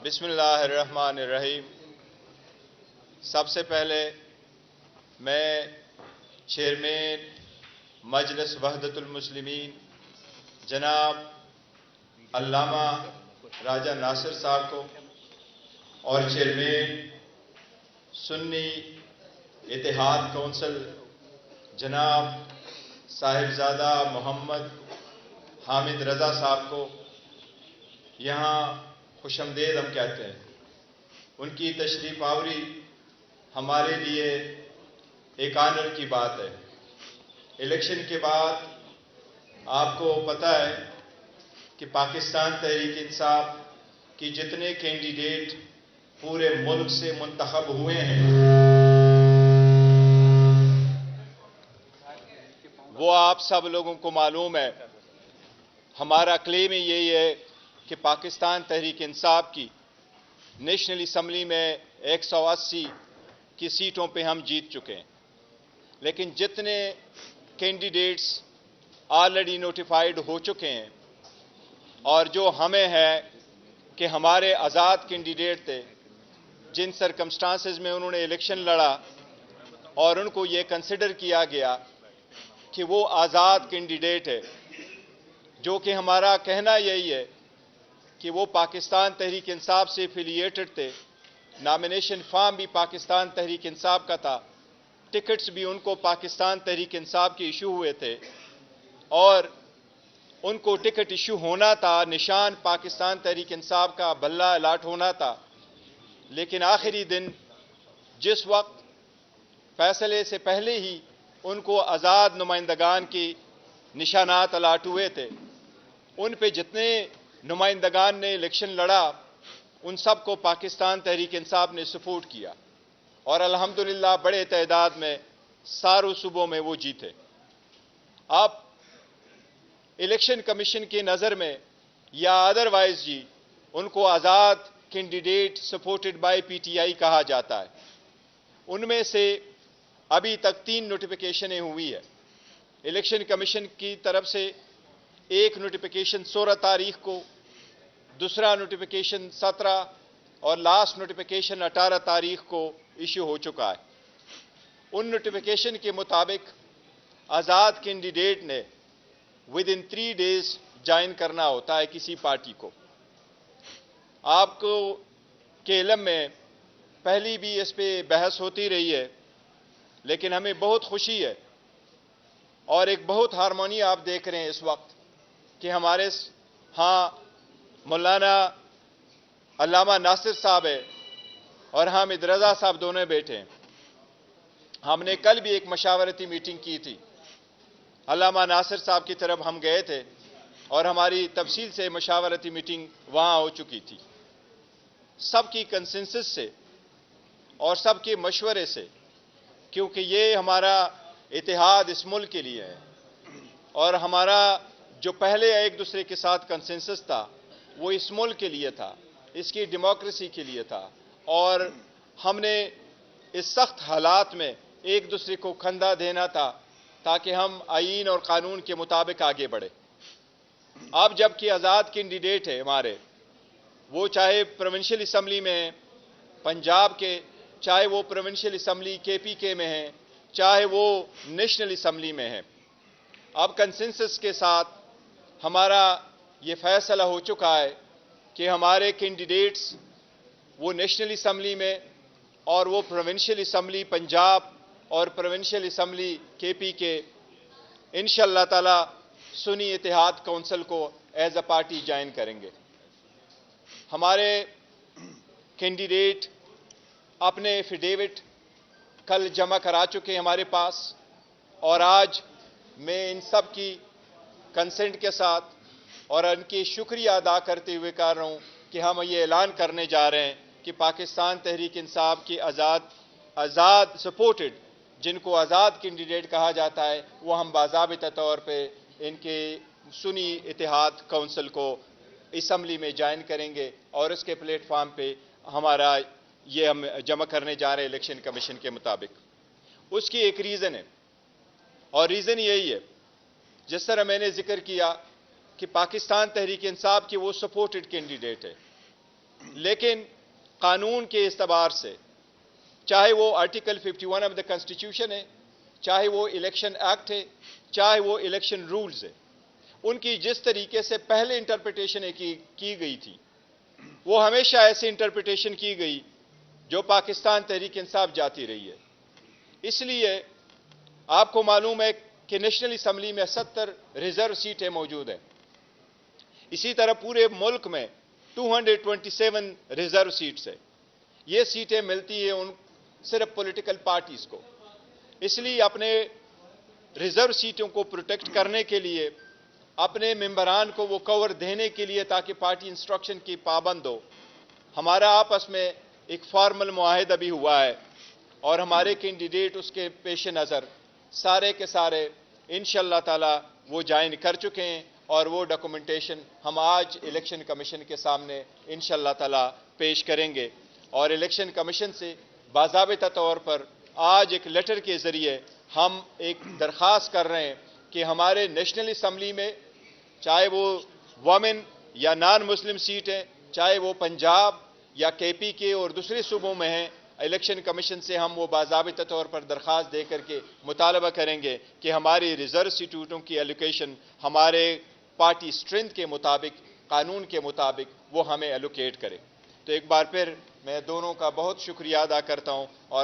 बिस्मिल्लाहिर्रहमानिर्रहीम। सबसे पहले मैं चेयरमैन मजलिस वहदतुल मुस्लिमीन जनाब अल्लामा राजा नासिर साहब को और चेयरमैन सुन्नी इत्तेहाद कौंसिल जनाब साहिबजादा मोहम्मद हामिद रज़ा साहब को यहाँ खुशमदीद हम कहते हैं। उनकी तशरीफ आवरी हमारे लिए एक आनर की बात है। इलेक्शन के बाद आपको पता है कि पाकिस्तान तहरीक इंसाफ की जितने कैंडिडेट पूरे मुल्क से मुंतखब हुए हैं वो आप सब लोगों को मालूम है। हमारा क्लेम यही है कि पाकिस्तान तहरीक इंसाफ की नेशनल असम्बली में 180 की सीटों पे हम जीत चुके हैं, लेकिन जितने कैंडिडेट्स ऑलरेडी नोटिफाइड हो चुके हैं और जो हमें है कि हमारे आज़ाद कैंडिडेट थे, जिन सरकमस्टांसेस में उन्होंने इलेक्शन लड़ा और उनको ये कंसिडर किया गया कि वो आज़ाद कैंडिडेट है, जो कि हमारा कहना यही है कि वो पाकिस्तान तहरीक इंसाफ से एफिलिएटेड थे। नॉमिनेशन फॉर्म भी पाकिस्तान तहरीक इंसाफ का था, टिकट्स भी उनको पाकिस्तान तहरीक इंसाफ के इशू हुए थे और उनको टिकट इशू होना था, निशान पाकिस्तान तहरीक इंसाफ का बल्ला अलाट होना था। लेकिन आखिरी दिन जिस वक्त फैसले से पहले ही उनको आज़ाद नुमाइंदगान की निशानात अलाट हुए थे, उन पे जितने नुमाइंदगान ने इलेक्शन लड़ा उन सब को पाकिस्तान तहरीक इंसाफ ने सपोर्ट किया और अल्हम्दुलिल्लाह बड़े तादाद में सारों सूबों में वो जीते। अब इलेक्शन कमीशन की नज़र में या अदरवाइज जी उनको आज़ाद कैंडिडेट सपोर्टेड बाय पीटीआई कहा जाता है। उनमें से अभी तक 3 नोटिफिकेशनें हुई है। इलेक्शन कमीशन की तरफ से एक नोटिफिकेशन 16 तारीख को, दूसरा नोटिफिकेशन 17 और लास्ट नोटिफिकेशन 18 तारीख को इशू हो चुका है। उन नोटिफिकेशन के मुताबिक आज़ाद कैंडिडेट ने विद इन 3 डेज ज्वाइन करना होता है किसी पार्टी को। आपको के इल्म में पहली भी इस पे बहस होती रही है, लेकिन हमें बहुत खुशी है और एक बहुत हारमोनी आप देख रहे हैं इस वक्त कि हमारे हाँ मौलाना अल्लामा नासिर साहब है और हामिद रज़ा साहब दोनों बैठे हैं। हमने कल भी एक मशावरती मीटिंग की थी, अल्लामा नासिर साहब की तरफ हम गए थे और हमारी तफसील से मशावरती मीटिंग वहाँ हो चुकी थी। सबकी कंसेंसस से और सबके मशवरे से, क्योंकि ये हमारा इत्तेहाद इस मुल्क के लिए है और हमारा जो पहले एक दूसरे के साथ कंसेंसस था वो इस मुल्क के लिए था, इसकी डेमोक्रेसी के लिए था और हमने इस सख्त हालात में एक दूसरे को कंधा देना था ताकि हम आईन और कानून के मुताबिक आगे बढ़े। अब जबकि आज़ाद कैंडिडेट है हमारे, वो चाहे प्रोविंशियल असम्बली में है पंजाब के, चाहे वो प्रोविंशियल असम्बली केपीके में है, चाहे वो नेशनल असम्बली में है। अब कंसेंसस के साथ हमारा ये फैसला हो चुका है कि हमारे कैंडिडेट्स वो नेशनल असम्बली में और वो प्रोविंशियल असम्बली पंजाब और प्रोविंशियल असम्बली केपीके इंशाअल्लाह ताला सुन्नी इत्तेहाद कौंसिल को एज अ पार्टी ज्वाइन करेंगे। हमारे कैंडिडेट अपने एफिडेविट कल जमा करा चुके हैं हमारे पास और आज मैं इन सब की कंसेंट के साथ और उनकी शुक्रिया अदा करते हुए कह रहा हूँ कि हम ये ऐलान करने जा रहे हैं कि पाकिस्तान तहरीक इंसाफ की आज़ाद सपोर्टेड, जिनको आज़ाद कैंडिडेट कहा जाता है, वो हम बाज़ाबिता तौर पे इनके सुन्नी इत्तेहाद कौंसिल को असम्बली में ज्वाइन करेंगे और उसके प्लेटफार्म पे हमारा ये हम जमा करने जा रहे हैं इलेक्शन कमीशन के मुताबिक। उसकी एक रीज़न है और रीज़न यही है, जिस तरह मैंने जिक्र किया कि पाकिस्तान तहरीक इंसाफ की वो सपोर्टेड कैंडिडेट है لیکن قانون کے اعتبار سے چاہے وہ آرٹیکل 51 آف دا کانسٹیٹیوشن ہے، چاہے وہ الیکشن ایکٹ ہے، چاہے وہ الیکشن رولز ہے، ان کی جس طریقے سے پہلے انٹرپریٹیشن کی گئی تھی وہ ہمیشہ ایسی انٹرپریٹیشن کی گئی جو پاکستان تحریک انصاف جاتی رہی ہے۔ اس لیے آپ کو معلوم ہے کہ نیشنل اسمبلی میں 70 ریزرو سیٹیں موجود ہیں۔ اسی طرح پورے ملک میں 227 ریزرو سیٹس ہیں۔ یہ سیٹیں ملتی ہیں صرف پولیٹیکل پارٹیز کو۔ اس لیے اپنے ریزرو سیٹوں کو پروٹیکٹ کرنے کے لیے، اپنے ممبران کو وہ کور دینے کے لیے تاکہ پارٹی انسٹرکشن کی پابند ہو، ہمارا آپس میں ایک فارمل معاہدہ بھی ہوا ہے، اور ہمارے کینڈیڈیٹ اس کے پیش نظر سارے کے سارے انشاءاللہ تعالی وہ جوائن کر چکے ہیں، اور وہ ڈاکومنٹیشن ہم آج الیکشن کمیشن کے سامنے انشاءاللہ تعالی پیش کریں گے، اور الیکشن کمیشن سے باضابطہ طور پر آج ایک لیٹر کے ذریعے ہم ایک درخواست کر رہے ہیں کہ ہمارے نیشنل اسمبلی میں چاہے وہ وومن یا نان مسلم سیٹ ہے، چاہے وہ پنجاب یا کے پی کے اور دوسرے صوبوں میں ہیں، الیکشن کمیشن سے ہم وہ باضابطہ طور پر درخواست دے کر کے مطالبہ کریں گے کہ ہماری ریزرو سیٹوں کی ایلوکیشن ہمارے پارٹی اسٹرینتھ کے مطابق، قانون کے مطابق وہ ہمیں ایلوکیٹ کرے۔ تو ایک بار پھر میں دونوں کا بہت شکریہ ادا کرتا ہوں، اور